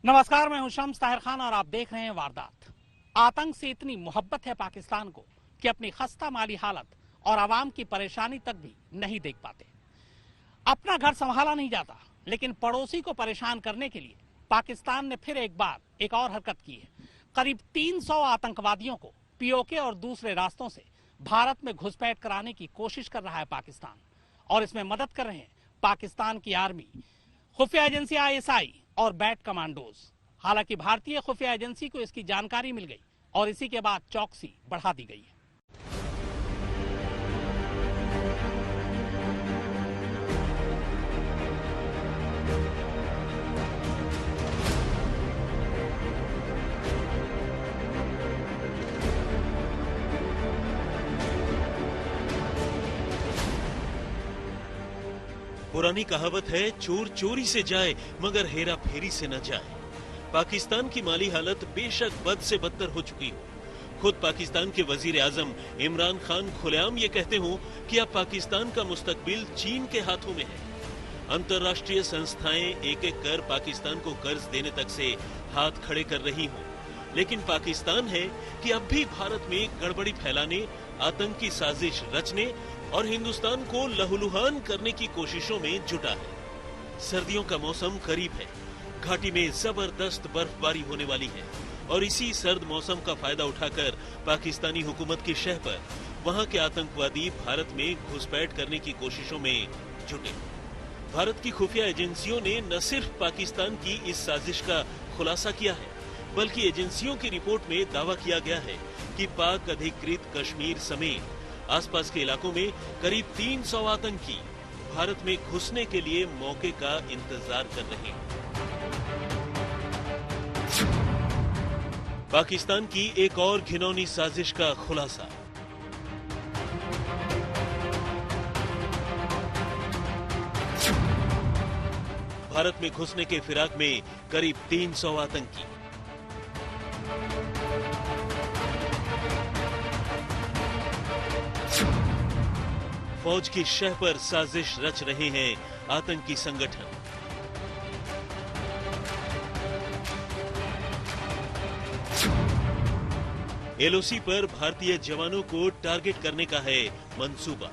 नमस्कार, मैं हूं शम्स ताहिर खान और आप देख रहे हैं वारदात। आतंक से इतनी मोहब्बत है पाकिस्तान को कि अपनी खस्ता माली हालत और आवाम की परेशानी तक भी नहीं देख पाते। अपना घर संभाला नहीं जाता, लेकिन पड़ोसी को परेशान करने के लिए पाकिस्तान ने फिर एक बार एक और हरकत की है। करीब 300 आतंकवादियों को पीओके और दूसरे रास्तों से भारत में घुसपैठ कराने की कोशिश कर रहा है पाकिस्तान, और इसमें मदद कर रहे हैं पाकिस्तान की आर्मी, खुफिया एजेंसी आईएसआई और बैट कमांडोज। हालांकि भारतीय खुफिया एजेंसी को इसकी जानकारी मिल गई और इसी के बाद चौकसी बढ़ा दी गई है। पुरानी कहावत है, चोर चोरी से जाए मगर हेरा फेरी से न जाए। पाकिस्तान की माली हालत बेशक बद से बदतर हो चुकी हो। खुद पाकिस्तान के वजीर आजम इमरान खान खुलेआम ये कहते हो कि अब पाकिस्तान का मुस्तकबिल चीन के हाथों में है। अंतर्राष्ट्रीय संस्थाएं एक एक कर पाकिस्तान को कर्ज देने तक से हाथ खड़े कर रही हो, लेकिन पाकिस्तान है कि अब भी भारत में गड़बड़ी फैलाने, आतंकी साजिश रचने और हिंदुस्तान को लहूलुहान करने की कोशिशों में जुटा है। सर्दियों का मौसम करीब है, घाटी में जबरदस्त बर्फबारी होने वाली है और इसी सर्द मौसम का फायदा उठाकर पाकिस्तानी हुकूमत की शह पर वहां के आतंकवादी भारत में घुसपैठ करने की कोशिशों में जुटे। भारत की खुफिया एजेंसियों ने न सिर्फ पाकिस्तान की इस साजिश का खुलासा किया है, बल्कि एजेंसियों की रिपोर्ट में दावा किया गया है कि पाक अधिकृत कश्मीर समेत आसपास के इलाकों में करीब 300 आतंकी भारत में घुसने के लिए मौके का इंतजार कर रहे हैं। पाकिस्तान की एक और घिनौनी साजिश का खुलासा। भारत में घुसने के फिराक में करीब 300 आतंकी। फौज की शह पर साजिश रच रहे हैं आतंकी संगठन। एलओसी पर भारतीय जवानों को टारगेट करने का है मंसूबा।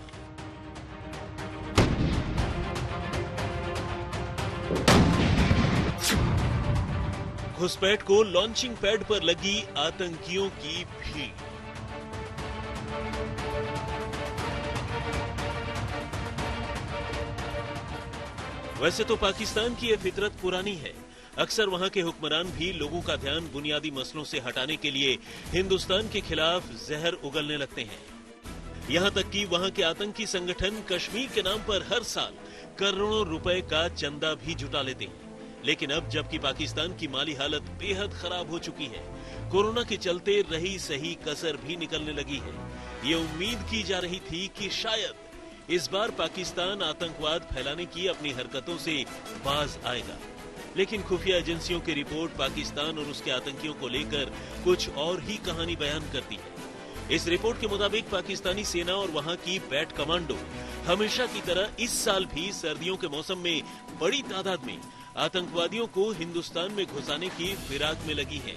घुसपैठ को लॉन्चिंग पैड पर लगी आतंकियों की भीड़। वैसे तो पाकिस्तान की यह फितरत पुरानी है। अक्सर वहां के हुक्मरान भी लोगों का ध्यान बुनियादी मसलों से हटाने के लिए हिंदुस्तान के खिलाफ जहर उगलने लगते हैं। यहां तक कि वहां के आतंकी संगठन कश्मीर के नाम पर हर साल करोड़ों रुपए का चंदा भी जुटा लेते हैं। लेकिन अब जबकि पाकिस्तान की माली हालत बेहद खराब हो चुकी है, कोरोना के चलते रही सही कसर भी निकलने लगी है। ये उम्मीद की जा रही थी कि शायद इस बार पाकिस्तान आतंकवाद फैलाने की अपनी हरकतों से बाज आएगा, लेकिन खुफिया एजेंसियों की रिपोर्ट पाकिस्तान और उसके आतंकियों को लेकर कुछ और ही कहानी बयान करती है। इस रिपोर्ट के मुताबिक पाकिस्तानी सेना और वहां की बैट कमांडो हमेशा की तरह इस साल भी सर्दियों के मौसम में बड़ी तादाद में आतंकवादियों को हिंदुस्तान में घुसाने की फिराक में लगी है।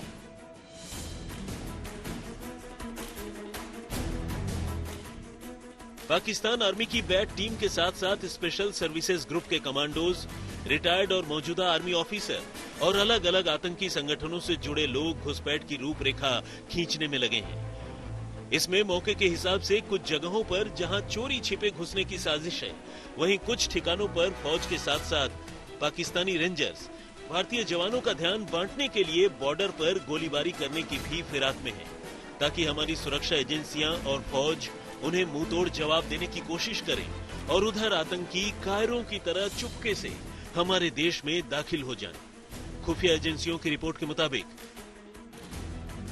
पाकिस्तान आर्मी की बैट टीम के साथ साथ स्पेशल सर्विसेज ग्रुप के कमांडोज, रिटायर्ड और मौजूदा आर्मी ऑफिसर और अलग अलग आतंकी संगठनों से जुड़े लोग घुसपैठ की रूपरेखा खींचने में लगे हैं। इसमें मौके के हिसाब से कुछ जगहों पर जहां चोरी छिपे घुसने की साजिश है, वहीं कुछ ठिकानों पर फौज के साथ साथ पाकिस्तानी रेंजर्स भारतीय जवानों का ध्यान बांटने के लिए बॉर्डर पर गोलीबारी करने की भी फिराक में है, ताकि हमारी सुरक्षा एजेंसियां और फौज उन्हें मुंहतोड़ जवाब देने की कोशिश करें और उधर आतंकी कायरों की तरह चुपके से हमारे देश में दाखिल हो जाएं। खुफिया एजेंसियों की रिपोर्ट के मुताबिक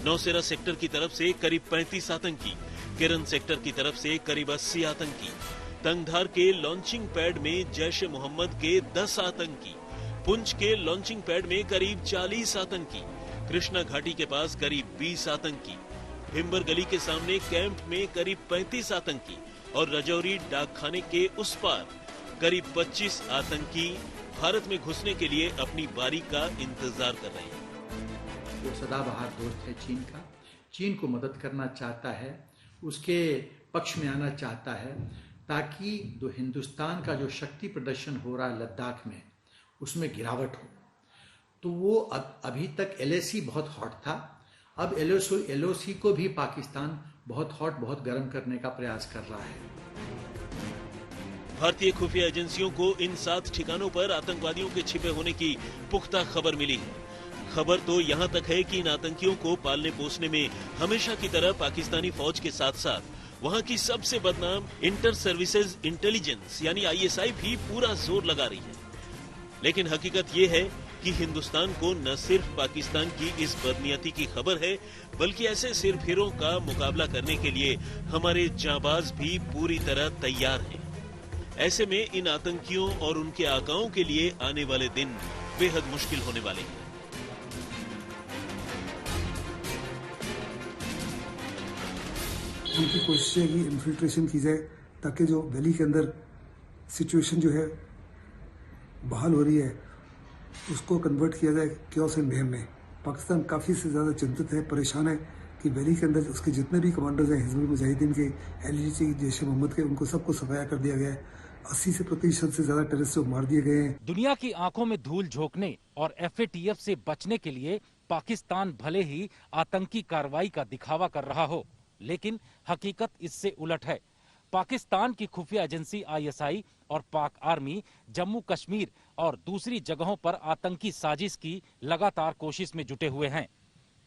नौसेरा सेक्टर की तरफ से करीब 35 आतंकी, किरण सेक्टर की तरफ से करीब 80 आतंकी, तंगधार के लॉन्चिंग पैड में जैश ए मोहम्मद के 10 आतंकी, पुंछ के लॉन्चिंग पैड में करीब 40 आतंकी, कृष्णा घाटी के पास करीब 20 आतंकी, भिम्बर गली के सामने कैंप में करीब 35 आतंकी और रजौरी डाकखाने के उस पार करीब 25 आतंकी भारत में घुसने के लिए अपनी बारी का इंतजार कर रहे हैं। वो सदाबहार दोस्त है चीन का, चीन को मदद करना चाहता है, उसके पक्ष में आना चाहता है, ताकि जो हिंदुस्तान का जो शक्ति प्रदर्शन हो रहा है लद्दाख में, उसमें गिरावट हो। तो वो अभी तक LAC बहुत हॉट था, अब LOC को भी पाकिस्तान बहुत हॉट, बहुत गर्म करने का प्रयास कर रहा है। भारतीय खुफिया एजेंसियों को इन 7 ठिकानों पर आतंकवादियों के छिपे होने की पुख्ता खबर मिली है। खबर तो यहाँ तक है कि इन आतंकियों को पालने पोसने में हमेशा की तरह पाकिस्तानी फौज के साथ साथ वहाँ की सबसे बदनाम इंटर सर्विसेज इंटेलिजेंस यानी ISI भी पूरा जोर लगा रही है। लेकिन हकीकत ये है कि हिंदुस्तान को न सिर्फ पाकिस्तान की इस बदनीयती की खबर है, बल्कि ऐसे सिरफिरों का मुकाबला करने के लिए हमारे जांबाज भी पूरी तरह तैयार हैं। ऐसे में इन आतंकियों और उनके आकाओं के लिए आने वाले दिन बेहद मुश्किल होने वाले हैं। उनकी कोशिश है कि इन्फिल्ट्रेशन की जाए, ताकि जो वैली के अंदर सिचुएशन जो है बहाल हो रही है उसको कन्वर्ट किया जाए क्योस एंड मेहम में। पाकिस्तान काफ़ी से ज़्यादा चिंतित है, परेशान है कि वैली के अंदर उसके जितने भी कमांडर्स हैं हिजबुल मुजाहिदीन के, LGC, जैश ए मोहम्मद के, उनको सबको सफाया कर दिया गया है। 80% से ज़्यादा टेररिस्ट मार दिए गए हैं। दुनिया की आंखों में धूल झोंकने और FATF से बचने के लिए पाकिस्तान भले ही आतंकी कार्रवाई का दिखावा कर रहा हो, लेकिन हकीकत इससे उलट है। पाकिस्तान की खुफिया एजेंसी ISI और पाक आर्मी जम्मू कश्मीर और दूसरी जगहों पर आतंकी साजिश की लगातार कोशिश में जुटे हुए हैं।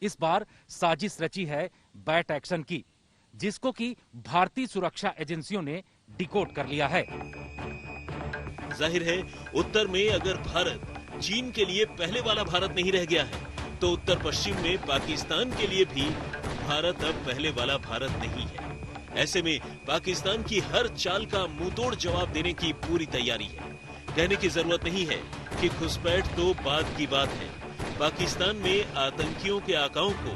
इस बार साजिश रची है बैट एक्शन की, जिसको कि भारतीय सुरक्षा एजेंसियों ने डिकोड कर लिया है। जाहिर है उत्तर में अगर भारत चीन के लिए पहले वाला भारत नहीं रह गया है, तो उत्तर पश्चिम में पाकिस्तान के लिए भी भारत अब पहले वाला भारत नहीं है। ऐसे में पाकिस्तान की हर चाल का मुंहतोड़ जवाब देने की पूरी तैयारी है। कहने की जरूरत नहीं है कि घुसपैठ तो बाद की बात है। पाकिस्तान में आतंकियों के आकाओं को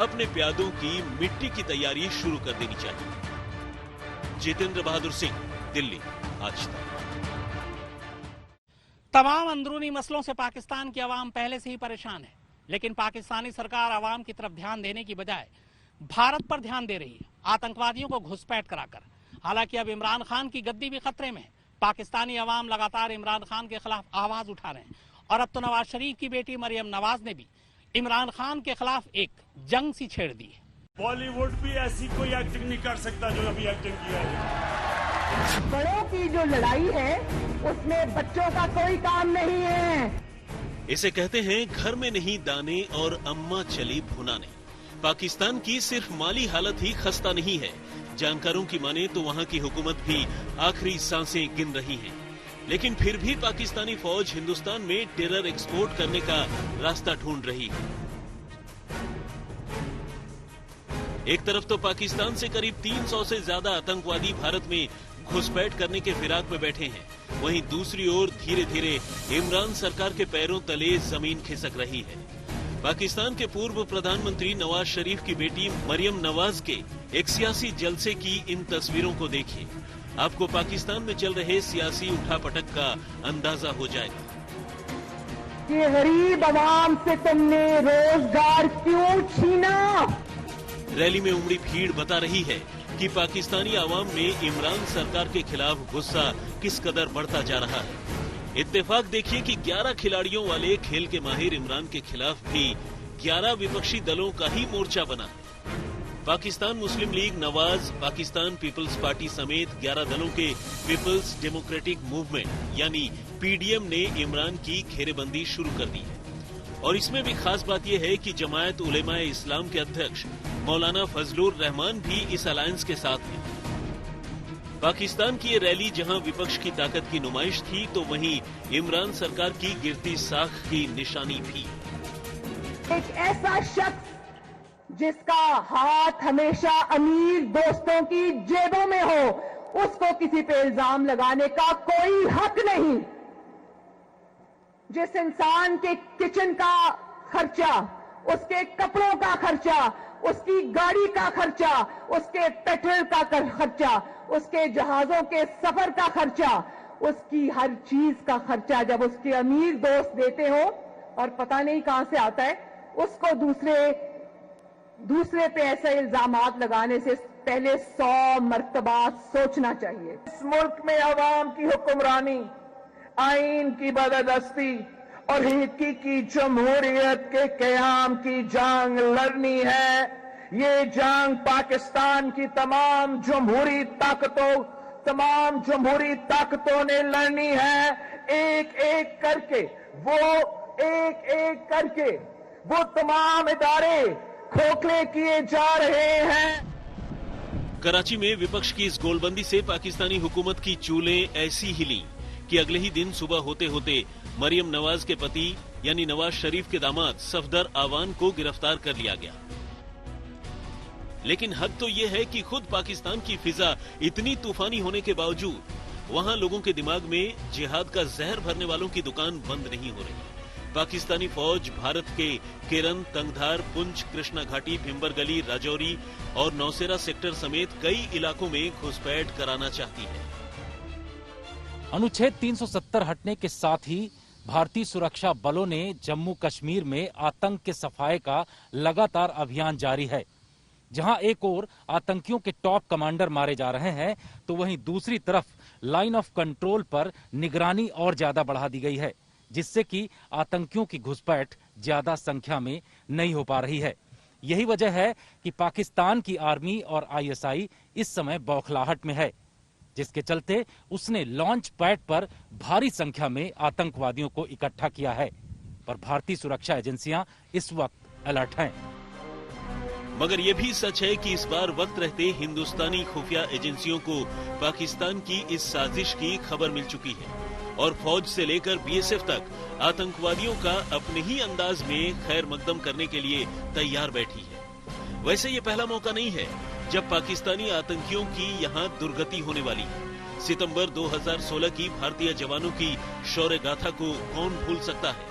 अपने प्यादों की मिट्टी की तैयारी शुरू कर देनी चाहिए। जितेंद्र बहादुर सिंह, दिल्ली, आज तक। तमाम अंदरूनी मसलों से पाकिस्तान की आवाम पहले से ही परेशान है, लेकिन पाकिस्तानी सरकार आवाम की तरफ ध्यान देने की बजाय भारत पर ध्यान दे रही है, आतंकवादियों को घुसपैठ कराकर। हालांकि अब इमरान खान की गद्दी भी खतरे में है। पाकिस्तानी अवाम लगातार इमरान खान के खिलाफ आवाज उठा रहे हैं और अब तो नवाज शरीफ की बेटी मरियम नवाज ने भी इमरान खान के खिलाफ एक जंग सी छेड़ दी है। बॉलीवुड भी ऐसी कोई एक्टिंग नहीं कर सकता जो अभी एक्टिंग किया है। बड़ों की जो लड़ाई है उसमें बच्चों का कोई काम नहीं है। इसे कहते हैं घर में नहीं दाने और अम्मा चली भुनाने। पाकिस्तान की सिर्फ माली हालत ही खस्ता नहीं है। जानकारों की माने तो वहाँ की हुकूमत भी आखिरी सांसें गिन रही है, लेकिन फिर भी पाकिस्तानी फौज हिंदुस्तान में टेरर एक्सपोर्ट करने का रास्ता ढूंढ रही है। एक तरफ तो पाकिस्तान से करीब 300 से ज्यादा आतंकवादी भारत में घुसपैठ करने के फिराक में बैठे हैं, वहीं दूसरी ओर धीरे धीरे इमरान सरकार के पैरों तले जमीन खिसक रही है। पाकिस्तान के पूर्व प्रधानमंत्री नवाज शरीफ की बेटी मरियम नवाज के एक सियासी जलसे की इन तस्वीरों को देखिए, आपको पाकिस्तान में चल रहे सियासी उठापटक का अंदाजा हो जाएगा। ये गरीब आवाम से तुमने रोजगार क्यों छीना? रैली में उमड़ी भीड़ बता रही है कि पाकिस्तानी आवाम में इमरान सरकार के खिलाफ गुस्सा किस कदर बढ़ता जा रहा है। इत्तेफाक देखिए कि 11 खिलाड़ियों वाले खेल के माहिर इमरान के खिलाफ भी 11 विपक्षी दलों का ही मोर्चा बना। Pakistan Muslim League Nawaz, Pakistan Peoples Party समेत 11 दलों के पीपल्स डेमोक्रेटिक मूवमेंट यानी PDM ने इमरान की घेरेबंदी शुरू कर दी है। और इसमें भी खास बात यह है कि जमायत उलेमाए इस्लाम के अध्यक्ष मौलाना फजलुर रहमान भी इस अलायंस के साथ हैं। पाकिस्तान की ये रैली जहां विपक्ष की ताकत की नुमाइश थी, तो वहीं इमरान सरकार की गिरती साख की निशानी भी। एक ऐसा शख्स जिसका हाथ हमेशा अमीर दोस्तों की जेबों में हो, उसको किसी पे इल्जाम लगाने का कोई हक नहीं। जिस इंसान के किचन का खर्चा, उसके कपड़ों का खर्चा, उसकी गाड़ी का खर्चा, उसके पेट्रोल का खर्चा, उसके जहाजों के सफर का खर्चा, उसकी हर चीज का खर्चा जब उसके अमीर दोस्त देते हो और पता नहीं कहां से आता है, उसको दूसरे पे ऐसे इल्जामात लगाने से पहले 100 मर्तबा सोचना चाहिए। इस मुल्क में अवाम की हुक्मरानी, आइन की बददस्ती और हकीकी जमहूरियत के क़याम की जंग लड़नी है। ये जंग पाकिस्तान की तमाम जमहूरी ताकतों ने लड़नी है। एक एक करके वो तमाम इदारे खोखले किए जा रहे हैं। कराची में विपक्ष की इस गोलबंदी से पाकिस्तानी हुकूमत की चूलें ऐसी हिली कि अगले ही दिन सुबह होते होते मरियम नवाज के पति यानी नवाज शरीफ के दामाद सफदर आवान को गिरफ्तार कर लिया गया। लेकिन हद तो यह है कि खुद पाकिस्तान की फिजा इतनी तूफानी होने के बावजूद वहां लोगों के दिमाग में जिहाद का जहर भरने वालों की दुकान बंद नहीं हो रही। पाकिस्तानी फौज भारत के केरन, तंगधार, पुंछ, कृष्णा घाटी, भिंबर गली, राजौरी और नौसेरा सेक्टर समेत कई इलाकों में घुसपैठ कराना चाहती है। अनुच्छेद 370 हटने के साथ ही भारतीय सुरक्षा बलों ने जम्मू कश्मीर में आतंक के सफाये का लगातार अभियान जारी है। जहां एक ओर आतंकियों के टॉप कमांडर मारे जा रहे हैं, तो वहीं दूसरी तरफ लाइन ऑफ कंट्रोल पर निगरानी और ज्यादा बढ़ा दी गई है, जिससे कि आतंकियों की घुसपैठ ज्यादा संख्या में नहीं हो पा रही है। यही वजह है कि पाकिस्तान की आर्मी और आईएसआई इस समय बौखलाहट में है, जिसके चलते उसने लॉन्च पैड पर भारी संख्या में आतंकवादियों को इकट्ठा किया है। पर भारतीय सुरक्षा एजेंसियां इस वक्त अलर्ट हैं। मगर यह भी सच है कि इस बार वक्त रहते हिंदुस्तानी खुफिया एजेंसियों को पाकिस्तान की इस साजिश की खबर मिल चुकी है और फौज से लेकर बीएसएफ तक आतंकवादियों का अपने ही अंदाज में खैर मकदम करने के लिए तैयार बैठी है। वैसे ये पहला मौका नहीं है जब पाकिस्तानी आतंकियों की यहाँ दुर्गति होने वाली है। सितंबर 2016 की भारतीय जवानों की शौर्य गाथा को कौन भूल सकता है?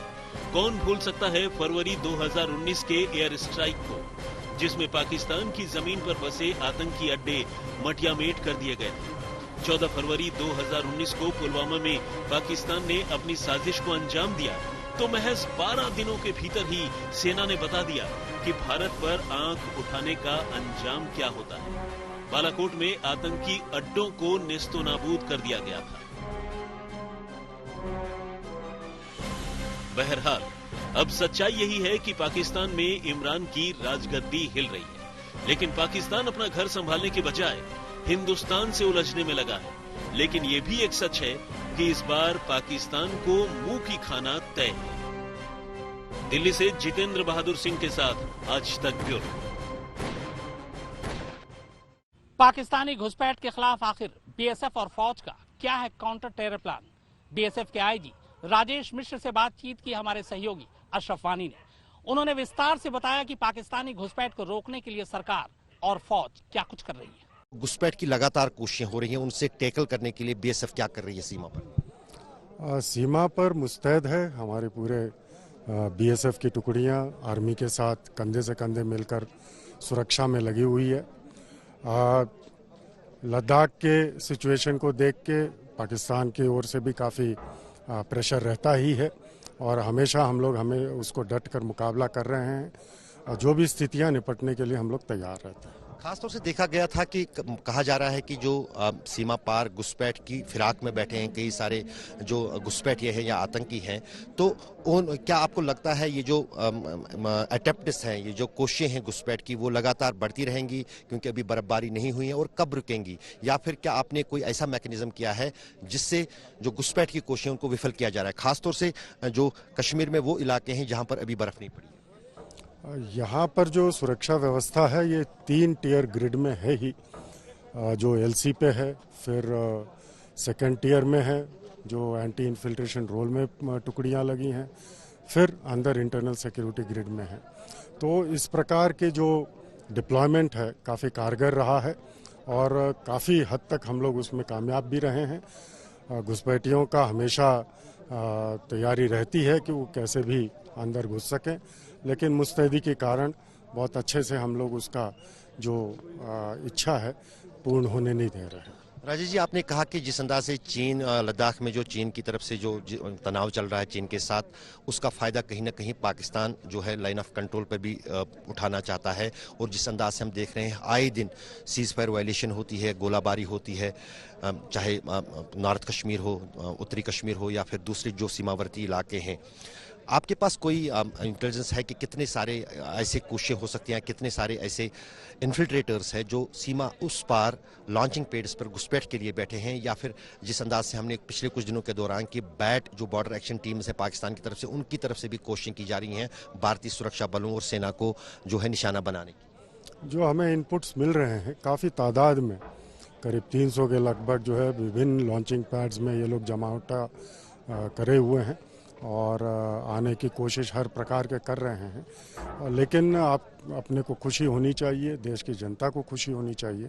कौन भूल सकता है फरवरी 2019 के एयर स्ट्राइक को, जिसमें पाकिस्तान की जमीन पर बसे आतंकी अड्डे मटियामेट कर दिए गए थे। 14 फरवरी 2019 को पुलवामा में पाकिस्तान ने अपनी साजिश को अंजाम दिया तो महज 12 दिनों के भीतर ही सेना ने बता दिया कि भारत पर आंख उठाने का अंजाम क्या होता है। बालाकोट में आतंकी अड्डों को नेस्तोनाबूद कर दिया गया था। बहरहाल अब सच्चाई यही है कि पाकिस्तान में इमरान की राजगद्दी हिल रही है, लेकिन पाकिस्तान अपना घर संभालने के बजाय हिंदुस्तान से उलझने में लगा है। लेकिन ये भी एक सच है कि इस बार पाकिस्तान को मुंह की खाना तय है। दिल्ली से जितेंद्र बहादुर सिंह के साथ आज तक ब्यूरो। पाकिस्तानी घुसपैठ के खिलाफ आखिर बीएसएफ और फौज का क्या है काउंटर टेरर प्लान? बीएसएफ के आईजी राजेश मिश्र से बातचीत की हमारे सहयोगी अशरफ वानी ने। उन्होंने विस्तार से बताया कि पाकिस्तानी घुसपैठ को रोकने के लिए सरकार और फौज क्या कुछ कर रही है। घुसपैठ की लगातार कोशिशें हो रही हैं, उनसे टैकल करने के लिए बीएसएफ क्या कर रही है सीमा पर? सीमा पर मुस्तैद है हमारे पूरे बीएसएफ की टुकड़ियां आर्मी के साथ कंधे से कंधे मिलकर सुरक्षा में लगी हुई है। लद्दाख के सिचुएशन को देख के पाकिस्तान की ओर से भी काफ़ी प्रेशर रहता ही है और हमेशा हम लोग उसको डट कर मुकाबला कर रहे हैं। जो भी स्थितियां निपटने के लिए हम लोग तैयार रहते हैं। खासतौर से देखा गया था कि कहा जा रहा है कि जो सीमा पार घुसपैठ की फिराक में बैठे हैं कई सारे जो घुसपैठिए हैं या आतंकी हैं, तो क्या आपको लगता है ये जो अटेम्प्ट्स हैं, ये जो कोशिशें हैं घुसपैठ की, वो लगातार बढ़ती रहेंगी क्योंकि अभी बर्फबारी नहीं हुई है, और कब रुकेंगी? या फिर क्या आपने कोई ऐसा मैकेनिज्म किया है जिससे जो घुसपैठ की कोशिशें उनको विफल किया जा रहा है, खासतौर से जो कश्मीर में वो इलाके हैं जहाँ पर अभी बर्फ नहीं पड़ी? यहाँ पर जो सुरक्षा व्यवस्था है ये 3 टियर ग्रिड में है ही। जो एलसी पे है, फिर सेकेंड टियर में है जो एंटी इन्फिल्ट्रेशन रोल में टुकड़ियाँ लगी हैं, फिर अंदर इंटरनल सिक्योरिटी ग्रिड में है। तो इस प्रकार के जो डिप्लॉयमेंट है काफ़ी कारगर रहा है और काफ़ी हद तक हम लोग उसमें कामयाब भी रहे हैं। घुसपैठियों का हमेशा तैयारी रहती है कि वो कैसे भी अंदर घुस सकें, लेकिन मुस्तैदी के कारण बहुत अच्छे से हम लोग उसका जो इच्छा है पूर्ण होने नहीं दे रहे हैं। राजेश जी, आपने कहा कि जिस अंदाज से चीन लद्दाख में जो चीन की तरफ से जो तनाव चल रहा है चीन के साथ, उसका फायदा कहीं ना कहीं पाकिस्तान जो है लाइन ऑफ कंट्रोल पर भी उठाना चाहता है। और जिस अंदाज से हम देख रहे हैं आए दिन सीज फायर वायलेशन होती है, गोलाबारी होती है, चाहे नॉर्थ कश्मीर हो, उत्तरी कश्मीर हो या फिर दूसरे जो सीमावर्ती इलाके हैं। आपके पास कोई इंटेलिजेंस है कि कितने सारे ऐसे कोशिशें हो सकती हैं, कितने सारे ऐसे इन्फिल्ट्रेटर्स हैं जो सीमा उस पार लॉन्चिंग पैड्स पर घुसपैठ के लिए बैठे हैं, या फिर जिस अंदाज से हमने पिछले कुछ दिनों के दौरान कि बैट जो बॉर्डर एक्शन टीम्स है पाकिस्तान की तरफ से, उनकी तरफ से भी कोशिशें की जा रही हैं भारतीय सुरक्षा बलों और सेना को जो है निशाना बनाने की। जो हमें इनपुट्स मिल रहे हैं काफ़ी तादाद में, करीब 300 के लगभग जो है विभिन्न लॉन्चिंग पैड्स में ये लोग जमावटा करे हुए हैं और आने की कोशिश हर प्रकार के कर रहे हैं। लेकिन आप अपने को खुशी होनी चाहिए, देश की जनता को खुशी होनी चाहिए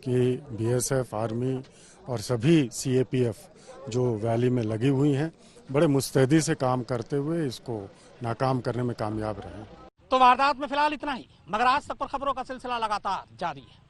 कि बीएसएफ, आर्मी और सभी सीएपीएफ जो वैली में लगी हुई हैं, बड़े मुस्तैदी से काम करते हुए इसको नाकाम करने में कामयाब रहे। तो वारदात में फिलहाल इतना ही, मगर आज तक पर खबरों का सिलसिला लगातार जारी है।